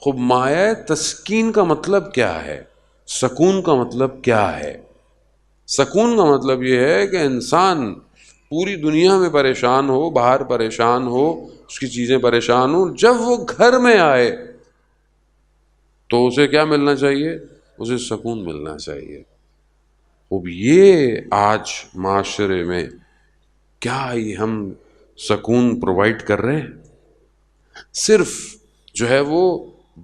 خب مایہ تسکین کا مطلب کیا ہے؟ سکون کا مطلب کیا ہے؟ سکون کا مطلب یہ ہے کہ انسان پوری دنیا میں پریشان ہو، باہر پریشان ہو، اس کی چیزیں پریشان ہوں، جب وہ گھر میں آئے تو اسے کیا ملنا چاہیے؟ اسے سکون ملنا چاہیے۔ اب یہ آج معاشرے میں کیا یہ ہم سکون پرووائڈ کر رہے ہیں؟ صرف جو ہے وہ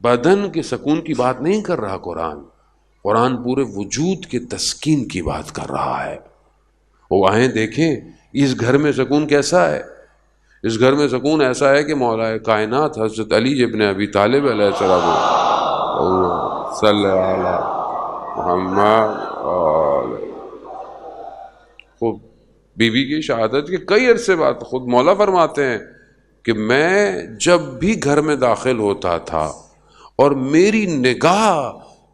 بدن کے سکون کی بات نہیں کر رہا قرآن پورے وجود کے تسکین کی بات کر رہا ہے۔ وہ آئیں دیکھیں اس گھر میں سکون کیسا ہے۔ اس گھر میں سکون ایسا ہے کہ مولا کائنات حضرت علی ابن ابی طالب علیہ السلام صلی اللہ علیہ محمد خود بی بی کی شہادت کے کئی عرصے بعد خود مولا فرماتے ہیں کہ میں جب بھی گھر میں داخل ہوتا تھا اور میری نگاہ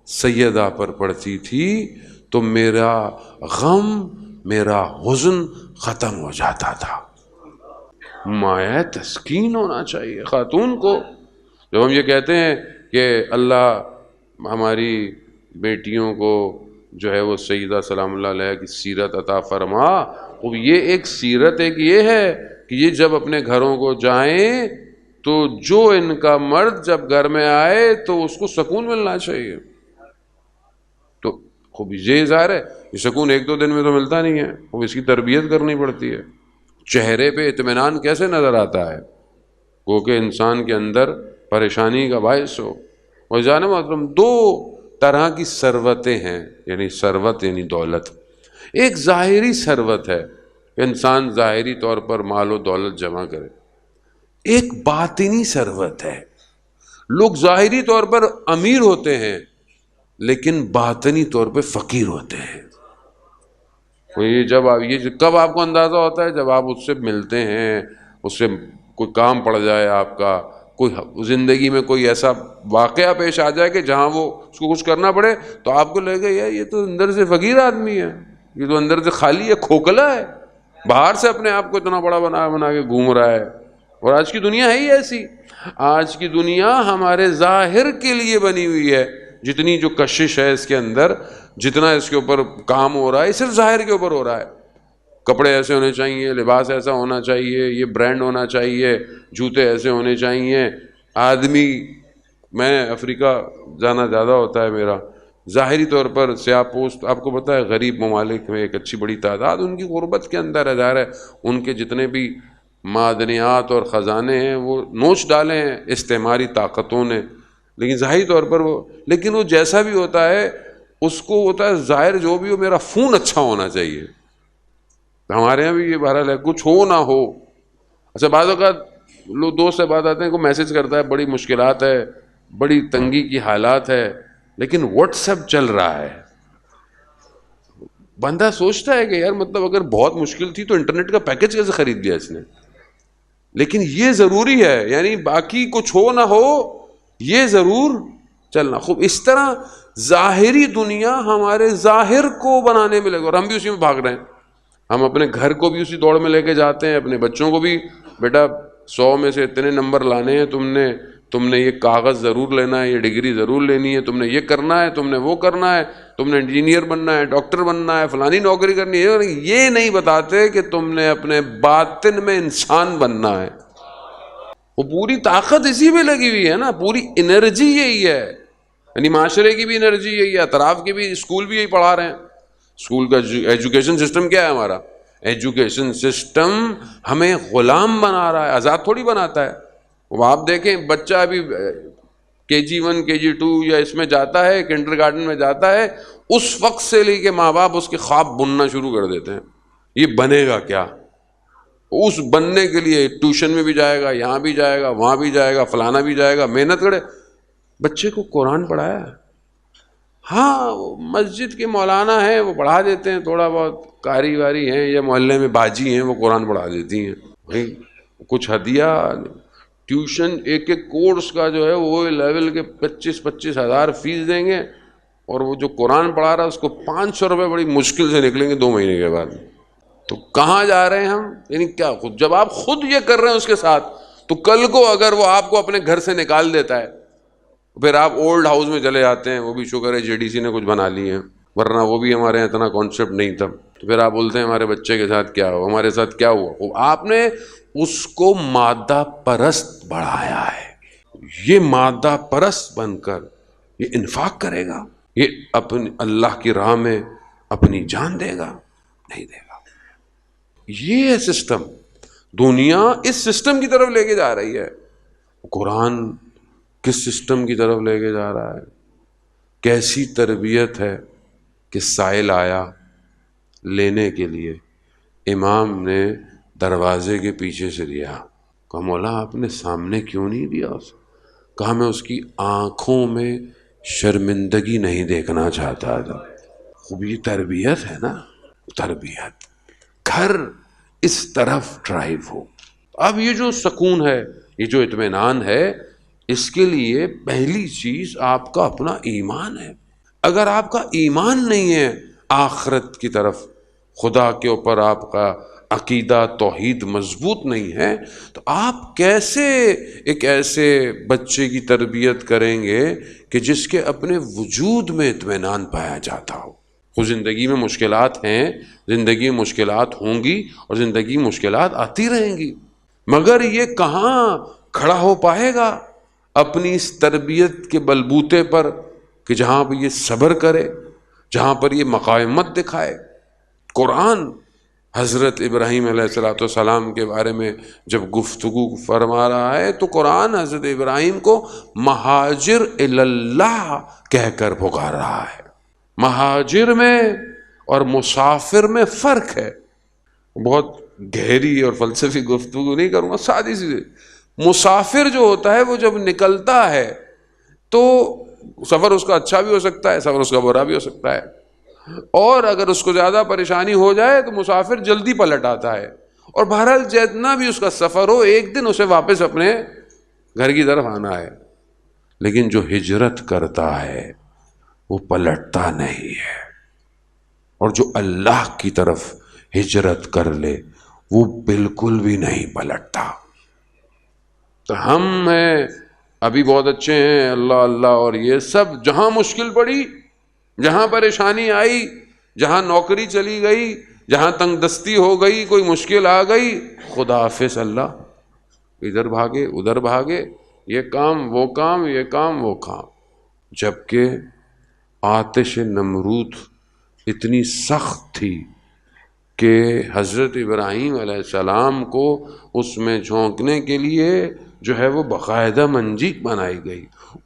سیدہ پر پڑتی تھی تو میرا غم، میرا حزن ختم ہو جاتا تھا۔ مایہ تسکین ہونا چاہیے خاتون کو۔ جب ہم یہ کہتے ہیں کہ اللہ ہماری بیٹیوں کو جو ہے وہ سیدہ سلام اللہ علیہ کی سیرت عطا فرما، اب یہ ایک سیرت ایک یہ ہے کہ یہ جب اپنے گھروں کو جائیں تو جو ان کا مرد جب گھر میں آئے تو اس کو سکون ملنا چاہیے۔ تو خوب یہ ظاہر ہے یہ سکون ایک دو دن میں تو ملتا نہیں ہے، اب اس کی تربیت کرنی پڑتی ہے۔ چہرے پہ اطمینان کیسے نظر آتا ہے؟ وہ کہ انسان کے اندر پریشانی کا باعث ہو۔ اور جانے محترم دو طرح کی ثروتیں ہیں، یعنی ثروت یعنی دولت۔ ایک ظاہری ثروت ہے کہ انسان ظاہری طور پر مال و دولت جمع کرے، ایک باطنی ثروت ہے۔ لوگ ظاہری طور پر امیر ہوتے ہیں لیکن باطنی طور پہ فقیر ہوتے ہیں۔ یہ کب آپ کو اندازہ ہوتا ہے؟ جب آپ اس سے ملتے ہیں، اس سے کوئی کام پڑ جائے، آپ کا کوئی زندگی میں کوئی ایسا واقعہ پیش آ جائے کہ جہاں وہ اس کو کچھ کرنا پڑے تو آپ کو لگے گا یار یہ تو اندر سے فقیر آدمی ہے، یہ تو اندر سے خالی ہے، کھوکھلا ہے، باہر سے اپنے آپ کو اتنا بڑا بنا کے گھوم رہا ہے۔ اور آج کی دنیا ہے ہی ایسی۔ آج کی دنیا ہمارے ظاہر کے لیے بنی ہوئی ہے۔ جتنی جو کشش ہے اس کے اندر، جتنا اس کے اوپر کام ہو رہا ہے، صرف ظاہر کے اوپر ہو رہا ہے۔ کپڑے ایسے ہونے چاہیے، لباس ایسا ہونا چاہیے، یہ برانڈ ہونا چاہیے، جوتے ایسے ہونے چاہیے۔ آدمی، میں افریقہ جانا زیادہ ہوتا ہے میرا، ظاہری طور پر سیاہ پوست، آپ کو پتہ ہے غریب ممالک میں ایک اچھی بڑی تعداد ان کی غربت کے اندر ہے، ظاہر ہے ان کے جتنے بھی معدنیات اور خزانے ہیں وہ نوچ ڈالے ہیں استعماری طاقتوں نے، لیکن ظاہری طور پر لیکن وہ جیسا بھی ہوتا ہے اس کو ہوتا ہے ظاہر جو بھی ہو، میرا فون اچھا ہونا چاہیے۔ ہمارے یہاں بھی یہ بہرحال ہے، کچھ ہو نہ ہو۔ اچھا بعض اوقات لوگ دوست سے بات آتے ہیں، کوئی میسج کرتا ہے بڑی مشکلات ہے، بڑی تنگی کی حالات ہے، لیکن واٹس ایپ چل رہا ہے۔ بندہ سوچتا ہے کہ یار مطلب اگر بہت مشکل تھی تو انٹرنیٹ کا پیکج کیسے خرید لیا اس نے؟ لیکن یہ ضروری ہے، یعنی باقی کچھ ہو نہ ہو یہ ضرور چلنا۔ خوب اس طرح ظاہری دنیا ہمارے ظاہر کو بنانے میں لگے اور ہم بھی اسی میں بھاگ رہے ہیں۔ ہم اپنے گھر کو بھی اسی دوڑ میں لے کے جاتے ہیں، اپنے بچوں کو بھی، بیٹا 100 میں سے اتنے نمبر لانے ہیں، تم نے یہ کاغذ ضرور لینا ہے، یہ ڈگری ضرور لینی ہے، تم نے یہ کرنا ہے، تم نے وہ کرنا ہے، تم نے انجینئر بننا ہے، ڈاکٹر بننا ہے، فلانی نوکری کرنی ہے۔ یہ نہیں بتاتے کہ تم نے اپنے باطن میں انسان بننا ہے۔ وہ پوری طاقت اسی میں لگی ہوئی ہے نا، پوری انرجی یہی ہے، یعنی معاشرے کی بھی انرجی یہی ہے، اطراف کی بھی، اسکول بھی یہی پڑھا رہے ہیں۔ اسکول کا ایجوکیشن سسٹم کیا ہے ہمارا؟ ایجوکیشن سسٹم ہمیں غلام بنا رہا ہے، آزاد تھوڑی بناتا ہے۔ وہ آپ دیکھیں بچہ ابھی KG1 KG2 یا اس میں جاتا ہے، کنڈر گارڈن میں جاتا ہے، اس وقت سے لے کے ماں باپ اس کے خواب بننا شروع کر دیتے ہیں، یہ بنے گا کیا؟ اس بننے کے لیے ٹیوشن میں بھی جائے گا، یہاں بھی جائے گا، وہاں بھی جائے گا، فلانا بھی جائے گا، محنت کرے۔ بچے کو قرآن پڑھایا؟ ہاں مسجد کے مولانا ہیں وہ پڑھا دیتے ہیں، تھوڑا بہت قاری واری ہیں یا محلے میں باجی ہیں وہ قرآن پڑھا دیتی ہیں، بھائی کچھ ہدیہ۔ ٹیوشن ایک کورس کا جو ہے وہ لیول کے 25-25 ہزار فیس دیں گے، اور وہ جو قرآن پڑھا رہا ہے اس کو 500 روپے بڑی مشکل سے نکلیں گے 2 مہینے کے بعد۔ تو کہاں جا رہے ہیں ہم؟ یعنی کیا جب آپ خود یہ کر رہے ہیں اس کے ساتھ، تو کل کو اگر وہ آپ کو اپنے گھر سے نکال دیتا ہے پھر آپ اولڈ ہاؤس میں چلے جاتے ہیں، وہ بھی شکر ہے JDC نے کچھ بنا لی ہیں، ورنہ وہ بھی ہمارے یہاں اتنا کانسیپٹ نہیں تھا. تو پھر آپ بولتے ہیں ہمارے بچے کے ساتھ کیا ہوا، ہمارے ساتھ کیا ہوا. آپ نے اس کو مادہ پرست بڑھایا ہے. یہ مادہ پرست بن کر یہ انفاق کرے گا، یہ اپنی اللہ کی راہ میں اپنی جان دے گا؟ نہیں دے گا. یہ ہے سسٹم. دنیا اس سسٹم کی طرف لے کے جا رہی ہے. قرآن کس سسٹم کی طرف لے کے جا رہا ہے؟ کیسی تربیت ہے کہ سائل آیا لینے کے لیے، امام نے دروازے کے پیچھے سے لیا. کہا مولا آپ نے سامنے کیوں نہیں دیا اسے؟ کہا میں اس کی آنکھوں میں شرمندگی نہیں دیکھنا چاہتا تھا. خوب یہ تربیت ہے نا، تربیت. گھر اس طرف ڈرائیو ہو. اب یہ جو سکون ہے، یہ جو اطمینان ہے، اس کے لیے پہلی چیز آپ کا اپنا ایمان ہے. اگر آپ کا ایمان نہیں ہے آخرت کی طرف، خدا کے اوپر آپ کا عقیدہ توحید مضبوط نہیں ہے، تو آپ کیسے ایک ایسے بچے کی تربیت کریں گے کہ جس کے اپنے وجود میں اطمینان پایا جاتا ہو؟ خود زندگی میں مشکلات ہیں، زندگی میں مشکلات ہوں گی اور زندگی میں مشکلات آتی رہیں گی، مگر یہ کہاں کھڑا ہو پائے گا اپنی اس تربیت کے بلبوتے پر کہ جہاں پر یہ صبر کرے، جہاں پر یہ مقاومت دکھائے. قرآن حضرت ابراہیم علیہ السلام کے بارے میں جب گفتگو فرما رہا ہے تو قرآن حضرت ابراہیم کو مہاجر اللہ کہہ کر پکار رہا ہے. مہاجر میں اور مسافر میں فرق ہے. بہت گہری اور فلسفی گفتگو نہیں کروں گا، سادی سی. مسافر جو ہوتا ہے وہ جب نکلتا ہے تو سفر اس کا اچھا بھی ہو سکتا ہے، سفر اس کا برا بھی ہو سکتا ہے، اور اگر اس کو زیادہ پریشانی ہو جائے تو مسافر جلدی پلٹ آتا ہے. اور بہرحال جتنا بھی اس کا سفر ہو، ایک دن اسے واپس اپنے گھر کی طرف آنا ہے. لیکن جو ہجرت کرتا ہے وہ پلٹتا نہیں ہے، اور جو اللہ کی طرف ہجرت کر لے وہ بالکل بھی نہیں پلٹتا. تو ہم ہیں ابھی بہت اچھے ہیں، اللہ اللہ اور یہ سب، جہاں مشکل پڑی، جہاں پریشانی آئی، جہاں نوکری چلی گئی، جہاں تنگ دستی ہو گئی، کوئی مشکل آ گئی، خدا حافظ اللہ، ادھر بھاگے ادھر بھاگے، یہ کام وہ کام، یہ کام وہ کام. جبکہ آتش نمرود اتنی سخت تھی کہ حضرت ابراہیم علیہ السلام کو اس میں جھونکنے کے لیے جو ہے وہ باقاعدہ منجیل بنائی گئی.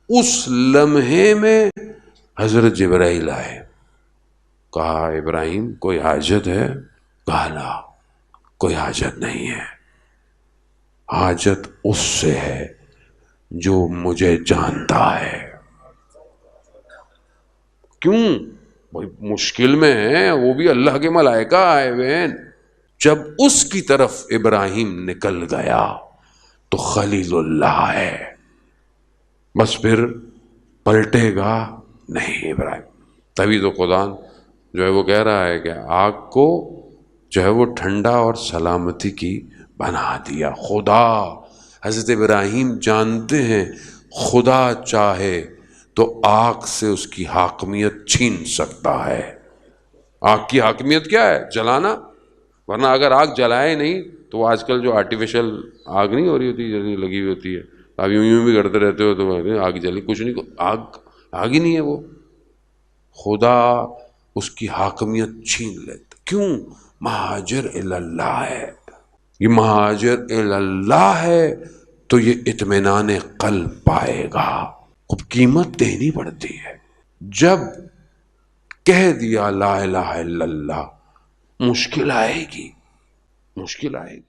اس لمحے میں حضرت جبرائیل آئے. کہا ابراہیم کوئی حاجت ہے؟ کہا لا، کوئی حاجت نہیں ہے. حاجت اس سے ہے جو مجھے جانتا ہے. کیوں؟ مشکل میں ہے، وہ بھی اللہ کے ملائکہ آئے ہوئے ہیں. جب اس کی طرف ابراہیم نکل گیا تو خلیل اللہ ہے، بس پھر پلٹے گا نہیں ابراہیم. تبھی تو خدا جو ہے وہ کہہ رہا ہے کہ آگ کو جو ہے وہ ٹھنڈا اور سلامتی کی بنا دیا. خدا حضرت ابراہیم جانتے ہیں خدا چاہے تو آگ سے اس کی حاکمیت چھین سکتا ہے. آگ کی حاکمیت کیا ہے؟ جلانا. ورنہ اگر آگ جلائے نہیں تو آج کل جو آرٹیفیشل آگ نہیں ہو رہی ہوتی، جلنے لگی ہوئی ہوتی ہے، اب یوں بھی کرتے رہتے ہو تو آگ جلی، کچھ نہیں، آگ ہی نہیں ہے وہ. خدا اس کی حاکمیت چھین لیتا. کیوں؟ مہاجر اللہ ہے. یہ مہاجر اللہ ہے تو یہ اطمینان قلب پائے گا. اب قیمت دینی پڑتی ہے. جب کہہ دیا لا الہ الا اللہ، مشکل آئے گی، مشکل آئے گی.